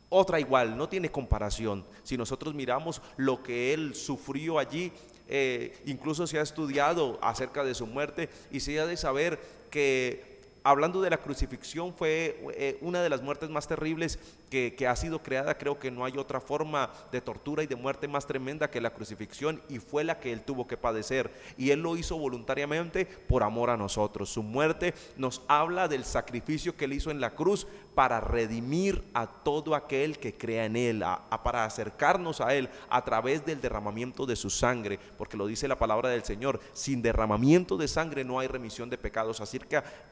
otra igual, no tiene comparación. Si nosotros miramos lo que Él sufrió allí, incluso se ha estudiado acerca de su muerte y se ha de saber que, hablando de la crucifixión, fue una de las muertes más terribles que ha sido creada. Creo que no hay otra forma de tortura y de muerte más tremenda que la crucifixión, y fue la que Él tuvo que padecer, y Él lo hizo voluntariamente por amor a nosotros. Su muerte nos habla del sacrificio que Él hizo en la cruz para redimir a todo aquel que crea en Él, para acercarnos a Él a través del derramamiento de su sangre, porque lo dice la palabra del Señor: sin derramamiento de sangre no hay remisión de pecados. Así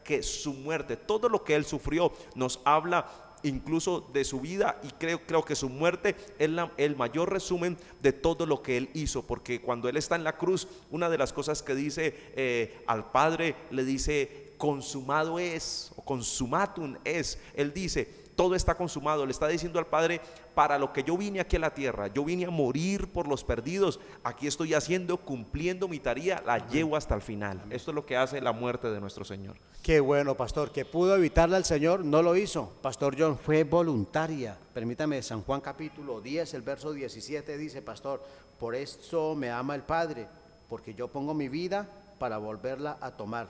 que su muerte, todo lo que Él sufrió, nos habla incluso de su vida, y creo que su muerte es el mayor resumen de todo lo que Él hizo, porque cuando Él está en la cruz, una de las cosas que dice al Padre, le dice consumado es, o consumatum es. Él dice todo está consumado, le está diciendo al Padre: para lo que yo vine aquí a la tierra, yo vine a morir por los perdidos, aquí estoy haciendo, cumpliendo mi tarea, la llevo hasta el final. Esto es lo que hace la muerte de nuestro Señor. Qué bueno, pastor, que pudo evitarla el Señor, no lo hizo. Pastor John, fue voluntaria. Permítame, San Juan capítulo 10, el verso 17 dice: pastor, por esto me ama el Padre, porque yo pongo mi vida para volverla a tomar.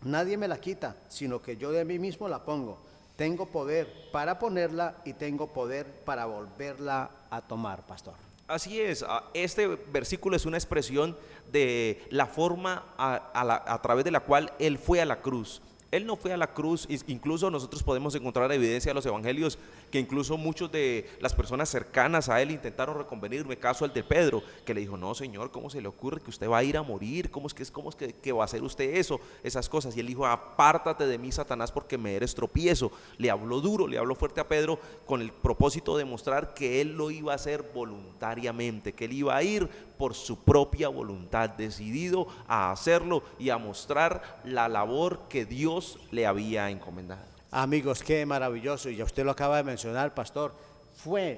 Nadie me la quita, sino que yo de mí mismo la pongo. Tengo poder para ponerla y tengo poder para volverla a tomar, pastor. Así es, este versículo es una expresión de la forma a través de la cual Él fue a la cruz. Él no fue a la cruz, incluso nosotros podemos encontrar evidencia en los evangelios que incluso muchos de las personas cercanas a Él intentaron reconvenirme. Caso el de Pedro, que le dijo: no, Señor, ¿cómo se le ocurre que usted va a ir a morir? ¿Cómo es que va a hacer usted eso? Esas cosas. Y Él dijo: apártate de mí, Satanás, porque me eres tropiezo. Le habló duro, le habló fuerte a Pedro, con el propósito de mostrar que Él lo iba a hacer voluntariamente, que Él iba a ir por su propia voluntad, decidido a hacerlo y a mostrar la labor que Dios le había encomendado. Amigos, qué maravilloso, y ya usted lo acaba de mencionar, pastor.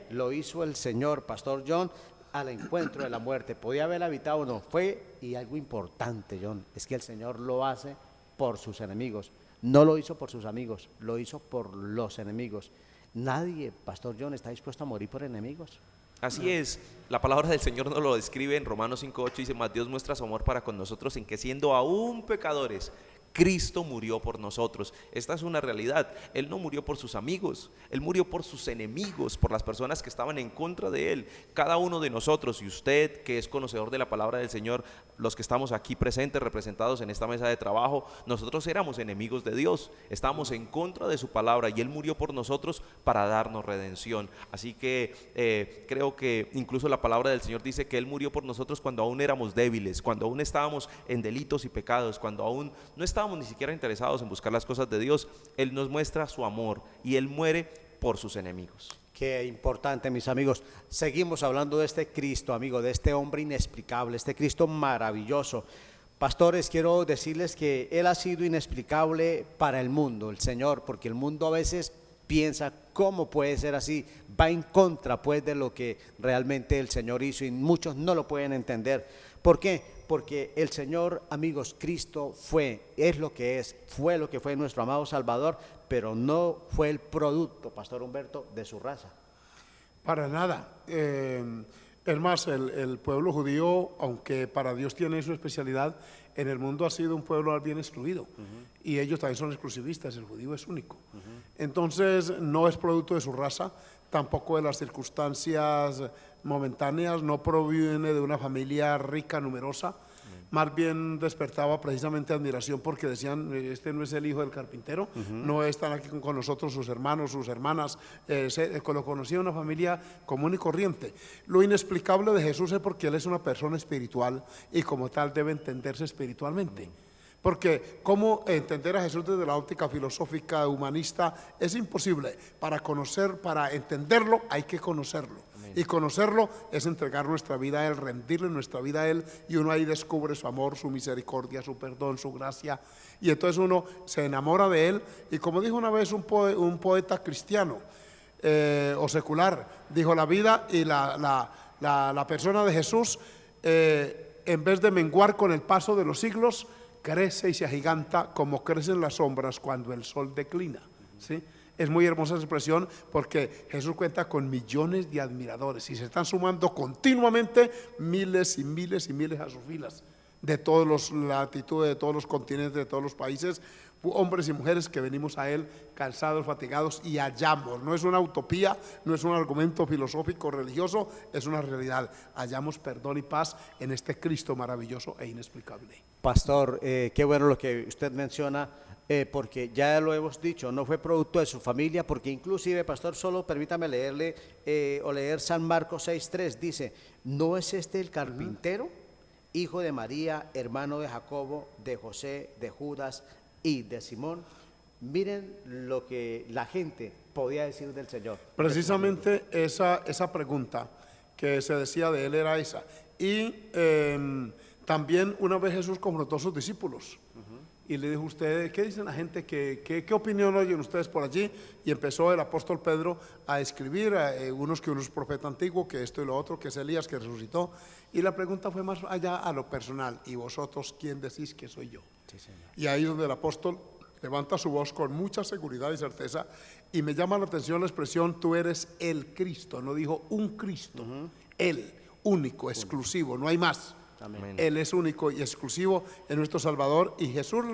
Lo hizo el Señor, Pastor John, al encuentro de la muerte. Podía haber evitado o no, fue. Y algo importante, John, es que el Señor lo hace por sus enemigos. No lo hizo por sus amigos, lo hizo por los enemigos. Nadie, Pastor John, está dispuesto a morir por enemigos. Así es, la palabra del Señor nos lo describe en Romanos 5:8, dice: mas Dios muestra su amor para con nosotros en que, siendo aún pecadores, Cristo murió por nosotros. Esta es una realidad. Él no murió por sus amigos, Él murió por sus enemigos, por las personas que estaban en contra de Él. Cada uno de nosotros, y usted que es conocedor de la palabra del Señor, los que estamos aquí presentes, representados en esta mesa de trabajo, nosotros éramos enemigos de Dios, estábamos en contra de su palabra, y Él murió por nosotros para darnos redención. Así que creo que incluso la palabra del Señor dice que Él murió por nosotros cuando aún éramos débiles, cuando aún estábamos en delitos y pecados, cuando aún no estábamos ni siquiera interesados en buscar las cosas de Dios. Él nos muestra su amor y Él muere por sus enemigos. Qué importante, mis amigos. Seguimos hablando de este Cristo, amigo, de este hombre inexplicable, este Cristo maravilloso. Pastores, quiero decirles que Él ha sido inexplicable para el mundo, el Señor, porque el mundo a veces piensa cómo puede ser así, va en contra pues de lo que realmente el Señor hizo y muchos no lo pueden entender. ¿Por qué? Porque el Señor, amigos, Cristo es lo que es, fue lo que fue nuestro amado Salvador, pero no fue el producto, Pastor Humberto, de su raza. Para nada. Es más, el pueblo judío, aunque para Dios tiene su especialidad, en el mundo ha sido un pueblo bien excluido. Y ellos también son exclusivistas, el judío es único. Entonces, no es producto de su raza, tampoco de las circunstancias momentáneas, no proviene de una familia rica, numerosa. Más bien despertaba precisamente admiración porque decían, este no es el hijo del carpintero, no están aquí con nosotros sus hermanos, sus hermanas, lo conocía una familia común y corriente. Lo inexplicable de Jesús es porque Él es una persona espiritual y como tal debe entenderse espiritualmente. Porque cómo entender a Jesús desde la óptica filosófica, humanista, es imposible. Para entenderlo hay que conocerlo. Y conocerlo es entregar nuestra vida a Él, rendirle nuestra vida a Él, y uno ahí descubre su amor, su misericordia, su perdón, su gracia, y entonces uno se enamora de Él. Y como dijo una vez un poeta cristiano o secular, dijo: la vida y la persona de Jesús, en vez de menguar con el paso de los siglos, crece y se agiganta como crecen las sombras cuando el sol declina, ¿sí? Es muy hermosa esa expresión porque Jesús cuenta con millones de admiradores y se están sumando continuamente miles y miles y miles a sus filas, de todas las latitudes, de todos los continentes, de todos los países, hombres y mujeres que venimos a Él cansados, fatigados, y hallamos. No es una utopía, no es un argumento filosófico religioso, es una realidad. Hallamos perdón y paz en este Cristo maravilloso e inexplicable. Pastor, qué bueno lo que usted menciona, porque ya lo hemos dicho, no fue producto de su familia, porque inclusive, pastor, solo permítame leerle o leer San Marcos 6:3, dice: ¿no es este el carpintero, hijo de María, hermano de Jacobo, de José, de Judas y de Simón? Miren lo que la gente podía decir del Señor. Precisamente esa pregunta que se decía de Él era esa. Y también una vez Jesús confrontó a sus discípulos y le dijo: ustedes, ¿qué dicen la gente? ¿Qué opinión oyen ustedes por allí? Y empezó el apóstol Pedro a escribir, unos que uno es profeta antiguo, que esto y lo otro, que es Elías que resucitó. Y la pregunta fue más allá a lo personal: ¿y vosotros quién decís que soy yo? Sí, Señor. Y ahí es donde el apóstol levanta su voz con mucha seguridad y certeza, y me llama la atención la expresión: tú eres el Cristo. No dijo un Cristo, Él, único, exclusivo, no hay más. Amén. Él es único y exclusivo en nuestro Salvador. Y Jesús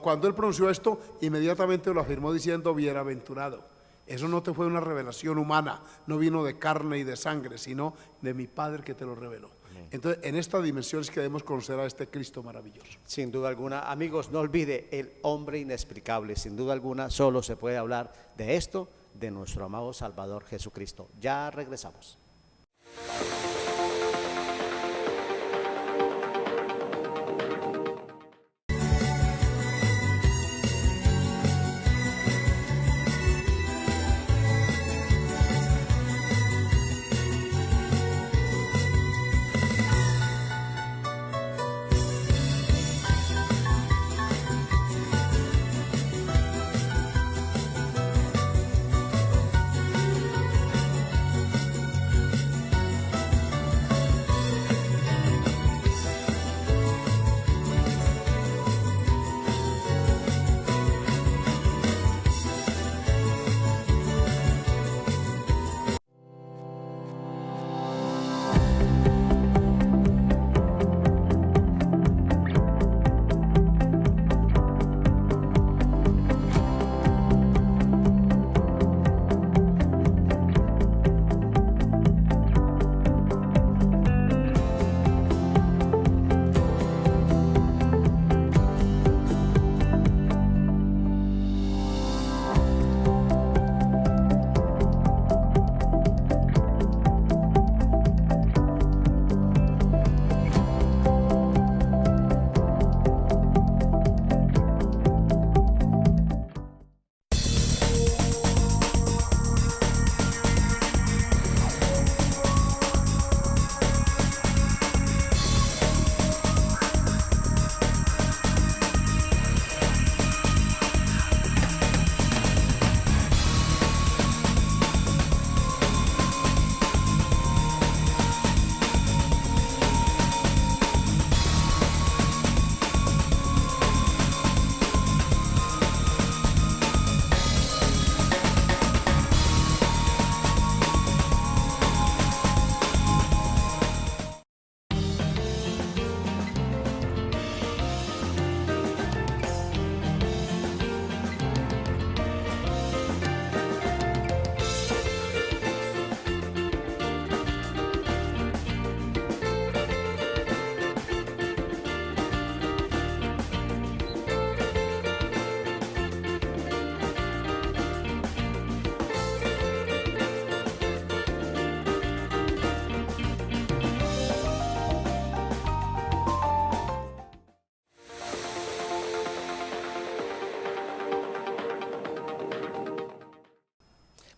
cuando Él pronunció esto, inmediatamente lo afirmó diciendo: bienaventurado. Eso no te fue una revelación humana, no vino de carne y de sangre, sino de mi Padre que te lo reveló. Amén. Entonces, en esta dimensión es que debemos conocer a este Cristo maravilloso. Sin duda alguna, amigos, no olvide el hombre inexplicable. Sin duda alguna, solo se puede hablar de esto, de nuestro amado Salvador Jesucristo. Ya regresamos.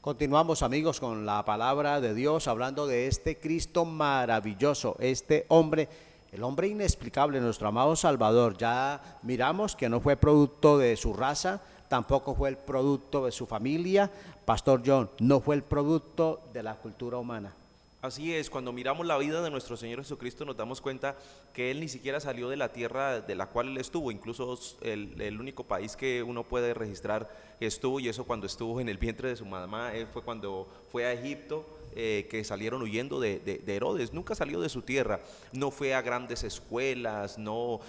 Continuamos, amigos, con la palabra de Dios, hablando de este Cristo maravilloso, este hombre, el hombre inexplicable, nuestro amado Salvador. Ya miramos que no fue producto de su raza, tampoco fue el producto de su familia. Pastor John, no fue el producto de la cultura humana. Así es, cuando miramos la vida de nuestro Señor Jesucristo nos damos cuenta que Él ni siquiera salió de la tierra de la cual Él estuvo, incluso el único país que uno puede registrar que estuvo, y eso cuando estuvo en el vientre de su mamá, fue cuando fue a Egipto, que salieron huyendo de Herodes. Nunca salió de su tierra, no fue a grandes escuelas, no,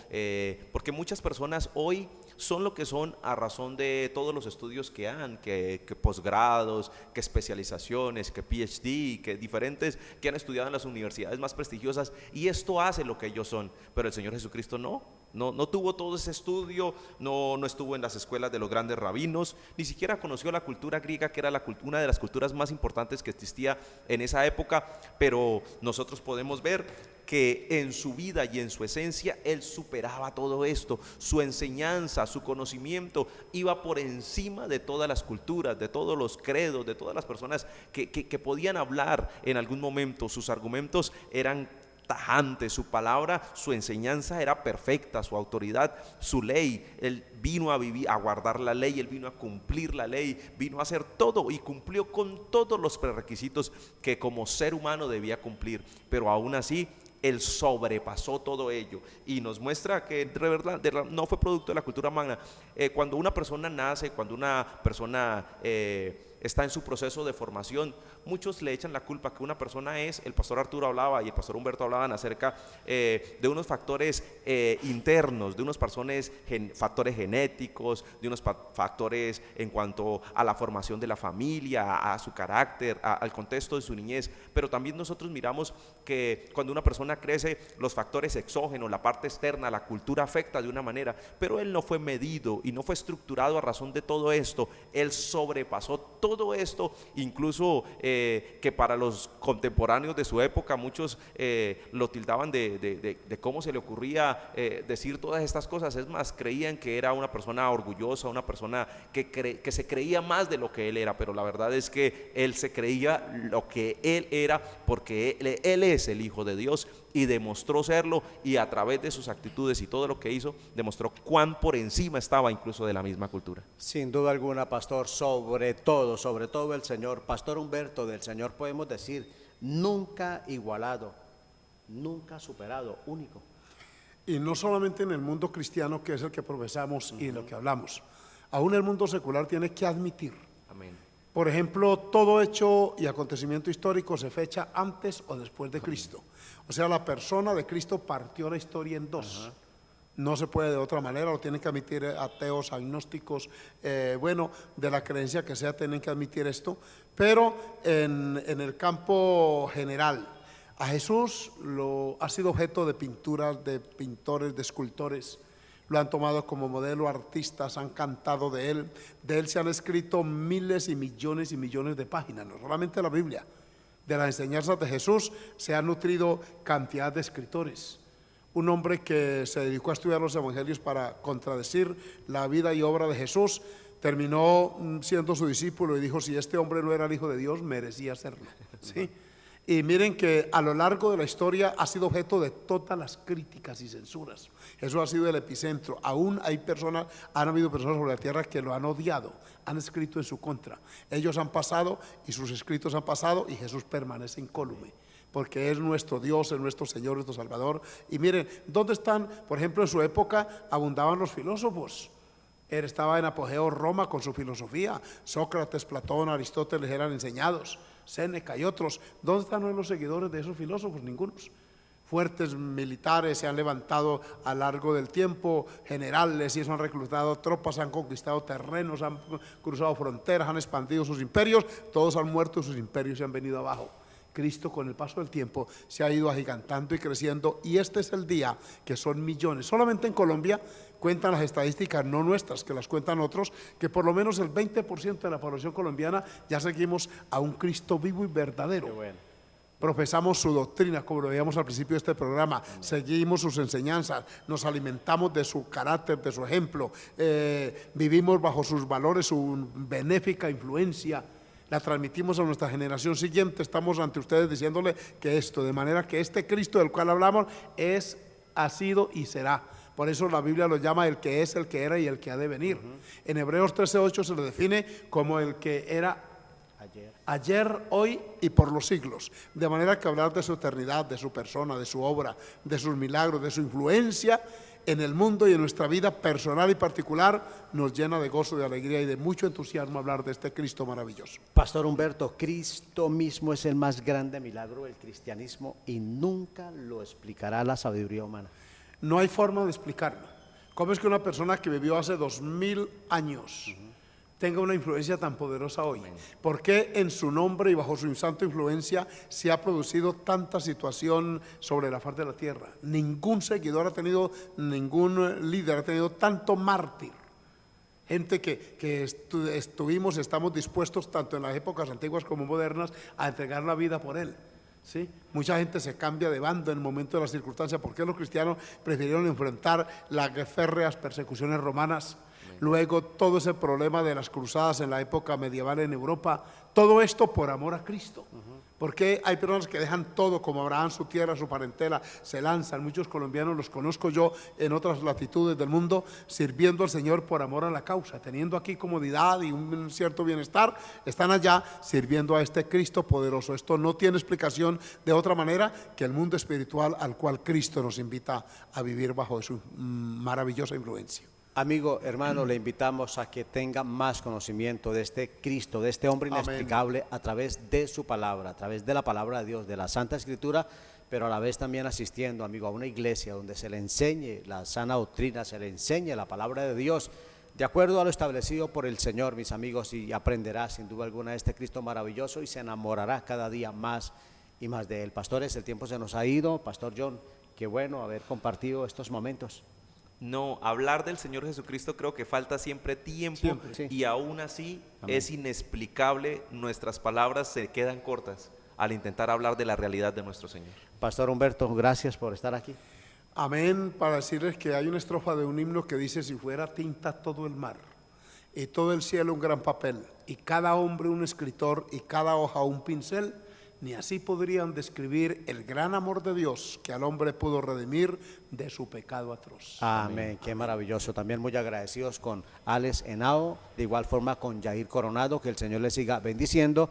porque muchas personas hoy son lo que son a razón de todos los estudios que han, que posgrados, que especializaciones, que PhD, que diferentes que han estudiado en las universidades más prestigiosas, y esto hace lo que ellos son. Pero el Señor Jesucristo no tuvo todo ese estudio, no estuvo en las escuelas de los grandes rabinos, ni siquiera conoció la cultura griega, que era una de las culturas más importantes que existía en esa época. Pero nosotros podemos ver que en su vida y en su esencia Él superaba todo esto. Su enseñanza, su conocimiento iba por encima de todas las culturas, de todos los credos, de todas las personas que podían hablar en algún momento. Sus argumentos eran tajantes, su palabra, su enseñanza era perfecta, su autoridad, su ley. Él vino a vivir, a guardar la ley, Él vino a cumplir la ley, vino a hacer todo y cumplió con todos los prerequisitos que como ser humano debía cumplir. Pero aún así Él sobrepasó todo ello y nos muestra que de verdad no fue producto de la cultura magna. Cuando una persona nace, cuando una persona está en su proceso de formación, muchos le echan la culpa que una persona es, el pastor Arturo hablaba y el pastor Humberto hablaban acerca de unos factores internos, de unos factores genéticos, de unos factores en cuanto a la formación de la familia, a su carácter, al contexto de su niñez. Pero también nosotros miramos que cuando una persona crece, los factores exógenos, la parte externa, la cultura afecta de una manera, pero él no fue medido y no fue estructurado a razón de todo esto. Él sobrepasó todo esto, incluso que para los contemporáneos de su época muchos lo tildaban de cómo se le ocurría decir todas estas cosas. Es más, creían que era una persona orgullosa, una persona que se creía más de lo que él era, pero la verdad es que él se creía lo que él era, porque él es el Hijo de Dios y demostró serlo, y a través de sus actitudes y todo lo que hizo, demostró cuán por encima estaba incluso de la misma cultura. Sin duda alguna, pastor, sobre todo el Señor. Pastor Humberto, del Señor podemos decir, nunca igualado, nunca superado, único. Y no solamente en el mundo cristiano, que es el que profesamos y lo que hablamos, aún el mundo secular tiene que admitir. Amén. Por ejemplo, todo hecho y acontecimiento histórico se fecha antes o después de Cristo. O sea, la persona de Cristo partió la historia en dos. No se puede de otra manera, lo tienen que admitir ateos, agnósticos, de la creencia que sea, tienen que admitir esto. Pero en el campo general, a Jesús ha sido objeto de pinturas, de pintores, de escultores. Lo han tomado como modelo, artistas han cantado de él se han escrito miles y millones de páginas, no solamente la Biblia. De las enseñanzas de Jesús se han nutrido cantidad de escritores. Un hombre que se dedicó a estudiar los evangelios para contradecir la vida y obra de Jesús, terminó siendo su discípulo y dijo: si este hombre no era el Hijo de Dios, merecía serlo. ¿Sí? Y miren que a lo largo de la historia ha sido objeto de todas las críticas y censuras. Eso ha sido el epicentro. Aún han habido personas sobre la tierra que lo han odiado, han escrito en su contra. Ellos han pasado y sus escritos han pasado, y Jesús permanece incólume, porque es nuestro Dios, es nuestro Señor, nuestro Salvador. Y miren, ¿dónde están? Por ejemplo, en su época abundaban los filósofos. Él estaba en apogeo Roma con su filosofía. Sócrates, Platón, Aristóteles eran enseñados, Séneca y otros. ¿Dónde están hoy los seguidores de esos filósofos? Ningunos. Fuertes militares se han levantado a lo largo del tiempo, generales, y eso han reclutado tropas, han conquistado terrenos, han cruzado fronteras, han expandido sus imperios. Todos han muerto y sus imperios se han venido abajo. Cristo, con el paso del tiempo, se ha ido agigantando y creciendo, y este es el día que son millones. Solamente en Colombia cuentan las estadísticas, no nuestras, que las cuentan otros, que por lo menos el 20% de la población colombiana ya seguimos a un Cristo vivo y verdadero. Qué bueno. Profesamos su doctrina, como lo veíamos al principio de este programa. Seguimos sus enseñanzas, nos alimentamos de su carácter, de su ejemplo, vivimos bajo sus valores, su benéfica influencia. la transmitimos a nuestra generación siguiente. Estamos ante ustedes diciéndole que esto, de manera que este Cristo del cual hablamos ha sido y será. Por eso la Biblia lo llama el que es, el que era y el que ha de venir. En Hebreos 13:8 se lo define como el que era ayer, hoy y por los siglos. De manera que hablar de su eternidad, de su persona, de su obra, de sus milagros, de su influencia en el mundo y en nuestra vida personal y particular, nos llena de gozo, de alegría y de mucho entusiasmo hablar de este Cristo maravilloso. Pastor Humberto, Cristo mismo es el más grande milagro del cristianismo y nunca lo explicará la sabiduría humana. No hay forma de explicarlo. ¿Cómo es que una persona que vivió hace 2000 años tenga una influencia tan poderosa hoy? ¿Por qué en su nombre y bajo su santa influencia se ha producido tanta situación sobre la faz de la tierra? Ningún seguidor ha tenido, ningún líder ha tenido tanto mártir. Gente que estamos dispuestos, tanto en las épocas antiguas como modernas, a entregar la vida por él. ¿Sí? Mucha gente se cambia de bando en el momento de las circunstancias. ¿Por qué los cristianos prefirieron enfrentar las férreas persecuciones romanas? Luego todo ese problema de las cruzadas en la época medieval en Europa, todo esto por amor a Cristo. Porque hay personas que dejan todo, como Abraham, su tierra, su parentela, se lanzan. Muchos colombianos los conozco yo en otras latitudes del mundo, sirviendo al Señor por amor a la causa, teniendo aquí comodidad y un cierto bienestar, están allá sirviendo a este Cristo poderoso. Esto no tiene explicación de otra manera que el mundo espiritual al cual Cristo nos invita a vivir bajo su maravillosa influencia. Amigo, hermano, le invitamos a que tenga más conocimiento de este Cristo, de este hombre inexplicable, a través de su palabra, a través de la palabra de Dios, de la Santa Escritura, pero a la vez también asistiendo, amigo, a una iglesia donde se le enseñe la sana doctrina, se le enseñe la palabra de Dios, de acuerdo a lo establecido por el Señor, mis amigos, y aprenderá sin duda alguna de este Cristo maravilloso y se enamorará cada día más y más de él. Pastores, el tiempo se nos ha ido. Pastor John, qué bueno haber compartido estos momentos. No, hablar del Señor Jesucristo creo que falta siempre tiempo, sí. Y aún así Amén. Es inexplicable, nuestras palabras se quedan cortas al intentar hablar de la realidad de nuestro Señor. Pastor Humberto, gracias por estar aquí. Amén, para decirles que hay una estrofa de un himno que dice: si fuera tinta todo el mar y todo el cielo un gran papel y cada hombre un escritor y cada hoja un pincel, ni así podrían describir el gran amor de Dios que al hombre pudo redimir de su pecado atroz. Amén, qué maravilloso. También muy agradecidos con Alex Henao, de igual forma con Yair Coronado, que el Señor le siga bendiciendo.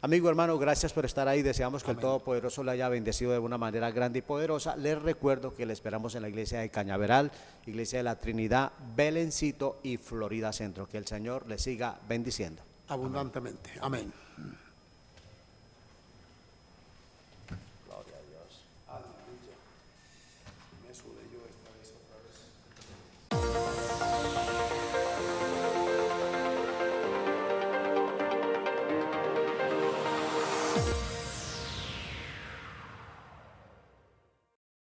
Amigo, hermano, gracias por estar ahí. Deseamos que el Todopoderoso le haya bendecido de una manera grande y poderosa. Les recuerdo que le esperamos en la iglesia de Cañaveral, iglesia de la Trinidad, Belencito y Florida Centro. Que el Señor le siga bendiciendo Abundantemente. Amén.